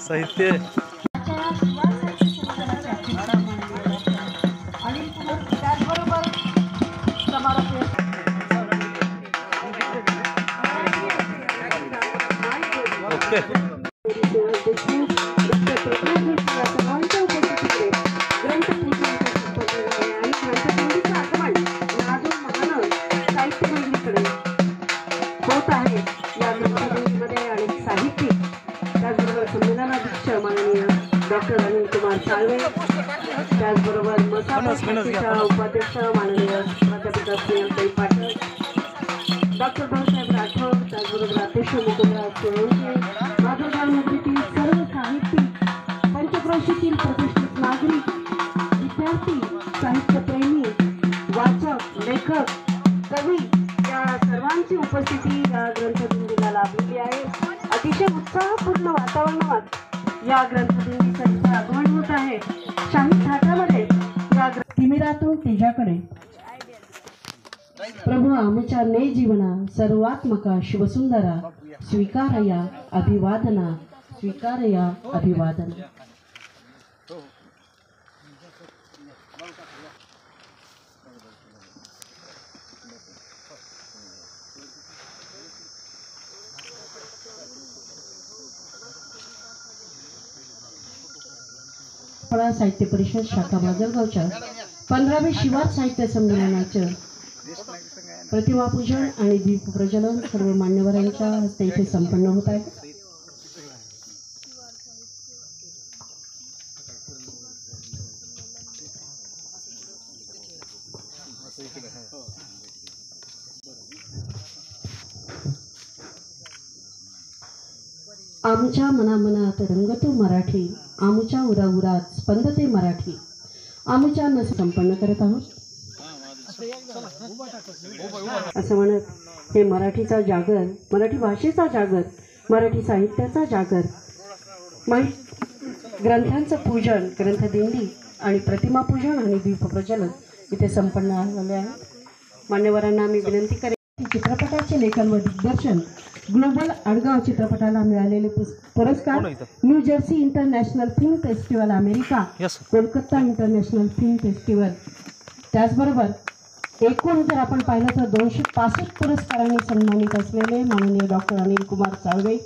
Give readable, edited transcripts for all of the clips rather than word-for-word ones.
साहित्य डॉक्टर अनिल कुमार साळवे, त्याचबरोबर मसापच्या उपाध्यक्ष माननीय प्राध्यापिका स्नेहलताई पाठक, डॉक्टर भाऊसाहेब राठोड, त्याचबरोबर अध्यक्ष मुकुंदराव सोळंके, माधवगावमधील सर्व साहित्यिक, पंचक्रोशीतील प्रतिष्ठित नागरिक, विद्यार्थी, साहित्यप्रेमी, वाचक, लेखक, कवी या सर्वांची उपस्थिती या ग्रंथदिंडीला लाभलेली आहे. अतिशय उत्साहपूर्ण वातावरणात या ग्रंथदिंडीचं आगमन होत आहे. शाही थाटामध्ये या तिमिरातून तेजाकडे प्रभू आमच्या ने जीवना सर्वात्मका शिवसुंदरा स्वीकारया अभिवादना स्वीकारया अभिवादना. साहित्य परिषद शाखा माजलगावच्या 15वे शिवार साहित्य संमेलनाचं प्रतिमा पूजन आणि दीप प्रज्वलन सर्व मान्यवरांच्या हस्ते इथे संपन्न होत आहे. आमच्या मनामनात रंगतो मराठी, आमच्या उराउरात स्पंदते मराठी, आमच्या नस संपन्न करत आहोत असं म्हणत हे मराठीचा जागर, मराठी भाषेचा जागर, मराठी साहित्याचा जागर, ग्रंथांचं पूजन, ग्रंथदिंडी आणि प्रतिमा पूजन आणि दीपप्रज्वलन इथे संपन्न झाले आहे. मान्यवरांना मी विनंती करेन की चित्रपटाचे लेखन व दिग्दर्शन ग्लोबल आडगाव चित्रपटाला मिळालेले पुरस्कार new Jersey international film festival America, Kolkata international film festival, त्याचबरोबर एकूण जर आपण पाहिलं तर 265 पुरस्कारांनी सन्मानित असलेले माननीय डॉक्टर अनिल कुमार साळवे,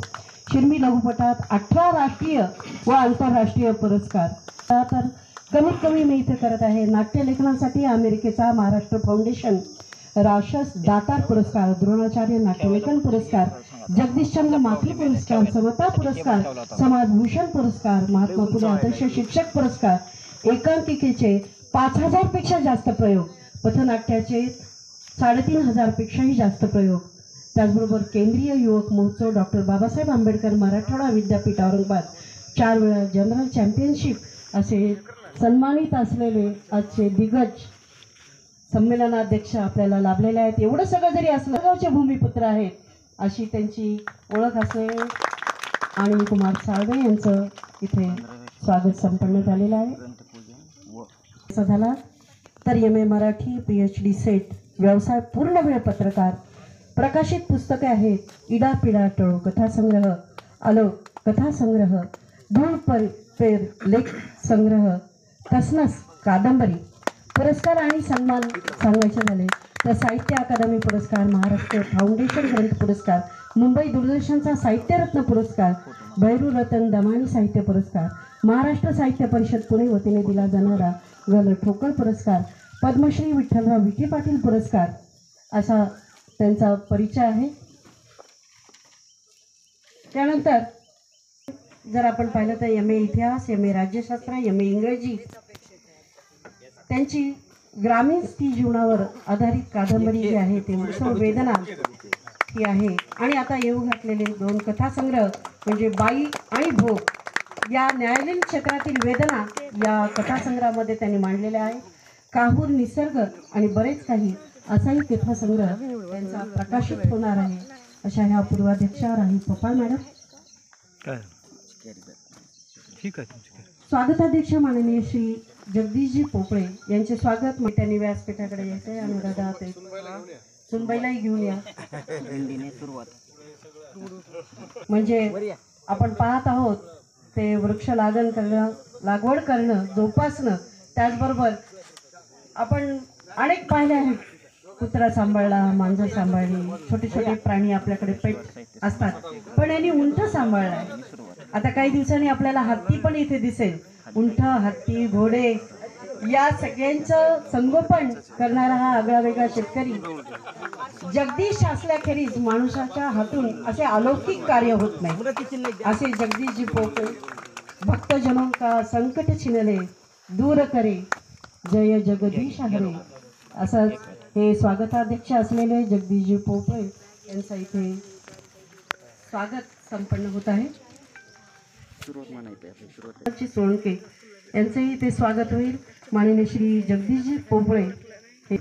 शिर्मी लघुपटात 18 राष्ट्रीय व आंतरराष्ट्रीय पुरस्कार. तर कमीत कमी मी इथे करत आहे नाट्य लेखनासाठी अमेरिकेचा महाराष्ट्र फाउंडेशन राशस दातार पुरस्कार, द्रोणाचार्य नाट्यलेखन पुरस्कार, जगदीशचंद्र माथी पुरस्कार, समता पुरस्कार, समाजभूषण पुरस्कार, महात्मा फुले आदर्श शिक्षक पुरस्कार, एकांकिकेचे 5000 पेक्षा जास्त प्रयोग, पथनाट्याचे 3500 पेक्षाही जास्त प्रयोग, त्याचबरोबर केंद्रीय युवक महोत्सव, डॉक्टर बाबासाहेब आंबेडकर मराठवाडा विद्यापीठ औरंगाबाद, 4 वेळा जनरल चॅम्पियनशिप असे सन्मानित असलेले आजचे दिग्गज संमेलनाध्यक्ष आपल्याला लाभलेले आहेत. एवढं सगळं जरी असलं गावचे भूमिपुत्र आहेत अशी त्यांची ओळख असेल. आणि कुमार साळवे यांचं इथे स्वागत संपन्न झालेलं आहे. असं झाला तर MA मराठी PhD सेट, व्यवसाय पूर्ण वेळ पत्रकार, प्रकाशित पुस्तके आहेत इडा पिडा टळो कथासंग्रह, आलो कथासंग्रह, धूळ पेर लेख संग्रह, कसनस कादंबरी. पुरस्कार आणि सन्मान सांगायचे झाले तर साहित्य अकादमी पुरस्कार, महाराष्ट्र फाउंडेशन ग्रंथ पुरस्कार, मुंबई दूरदर्शनचा साहित्यरत्न पुरस्कार, भैरू रतन दमानी साहित्य पुरस्कार, महाराष्ट्र साहित्य परिषद पुणे वतीने दिला जाणारा गल ठोकळ पुरस्कार, पद्मश्री विठ्ठलराव विखे पाटील पुरस्कार असा त्यांचा परिचय आहे. त्यानंतर जर आपण पाहिलं तर MA इतिहास, MA राज्यशास्त्र, MA इंग्रजी, त्यांची ग्रामीण स्त्री जीवनावर आधारित कादंबरी जी आहे ती उत्सव वेदना ही आहे. आणि आता येऊ घातलेले 2 कथासंग्रह म्हणजे बाई आणि भोग या न्यायालयीन क्षेत्रातील वेदना या कथासंग्रहामध्ये त्यांनी मांडलेल्या आहे. काहूर निसर्ग आणि बरेच काही असाही कथासंग्रह त्यांचा प्रकाशित होणार आहे. अशा ह्या पूर्वाध्यक्षा राही पपाळ मॅडम. काय ठीक आहे तुमची काय. स्वागताध्यक्ष माननीय श्री जगदीशजी पोपळे यांचे स्वागत. मग त्यांनी व्यासपीठाकडे यायचे. अनुराधा ते सुनबाईलाही घेऊन या. म्हणजे आपण पाहत आहोत ते वृक्ष लागवड करणं जोपासणं, त्याचबरोबर आपण अनेक पाहिले आहेत. कुत्रा सांभाळला, मांजर सांभाळली, छोटे छोटे प्राणी आपल्याकडे पेट असतात, पण यांनी उंट सांभाळलाय. आता काही दिवसांनी आपल्याला हत्ती पण इथे दिसेल. उंट, हत्ती, घोडे या सगळ्यांचं संगोपन करणारा हा आगळा वेगळा शेतकरी जगदीश असल्याखेरीज माणसाच्या हातून असे अलौकिक कार्य होत नाही. असे जगदीशजी पोपळे भक्तजनों का संकट छिनले दूर करे जय जगदीश हरे. असंच हे स्वागताध्यक्ष असलेले जगदीशजी पोपळे यांचं इथे स्वागत संपन्न होत आहे. सोळंके यांचंही ते स्वागत होईल. माननीय श्री जगदीशजी पोपळे हे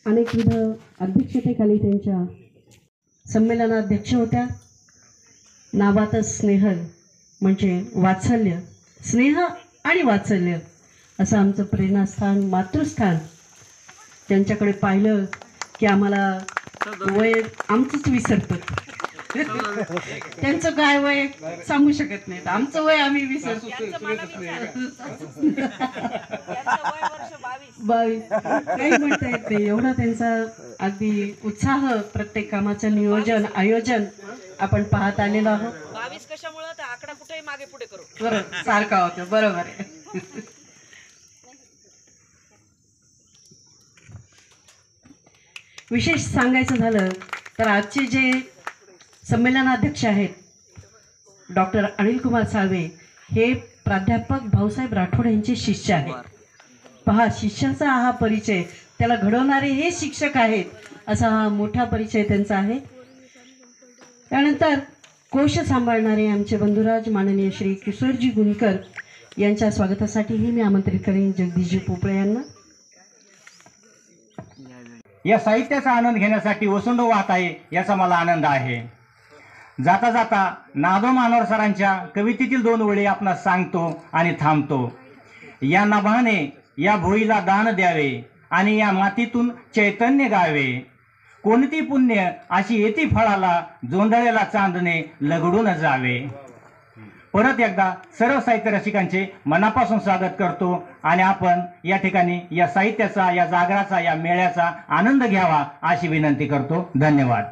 अनेकविध अध्यक्षतेखाली त्यांच्या संमेलनाध्यक्ष होत्या. नावातच स्नेह म्हणजे वात्सल्य, स्नेह आणि वात्सल्य असं आमचं प्रेरणास्थान, मातृस्थान. त्यांच्याकडे पाहिलं की आम्हाला वय आमचंच विसरतं. त्यांचं काय वय सांगू शकत नाही, आमचं वय आम्ही विसरतो. 22 काही म्हणता येत नाही. एवढा त्यांचा अगदी उत्साह, प्रत्येक कामाचं नियोजन आयोजन आपण पाहत आलेलो आहोत. 22 कशामुळे तर आकडा कुठेही मागे पुढे करू बरोबर सारखा होतो. बरोबर आहे. विशेष सांगायचं झालं तर आजचे जे संमेलनाध्यक्ष आहेत डॉक्टर अनिल कुमार साळवे हे प्राध्यापक भाऊसाहेब राठोड यांचे शिष्य आहेत. पहा, शिष्याचा हा परिचय, त्याला घडवणारे हे शिक्षक आहेत, असा हा मोठा परिचय त्यांचा आहे. त्यानंतर कोश सांभाळणारे आमचे बंधुराज माननीय श्री किशोरजी गुणकर यांच्या स्वागतासाठीही मी आमंत्रित करेन जगदीशजी पोपळे यांना. या साहित्याचा आनंद घेण्यासाठी ओसंडो वाहत आहे याचा मला आनंद आहे. जाता जाता नादो मानोर सरांच्या कवितेतील 2 ओळी आपणास सांगतो आणि थांबतो. या नभाने या भोईला दान द्यावे आणि या मातीतून चैतन्य गावे. कोणती पुण्य अशी येती फळाला, जोंधळेला चांदणे लगडून जावे. परत एकदा सर्व साहित्य रसिकांचे मनापासून स्वागत करतो आणि आपण या ठिकाणी या साहित्याचा, या जागराचा, या मेळ्याचा आनंद घ्यावा अशी विनंती करतो. धन्यवाद.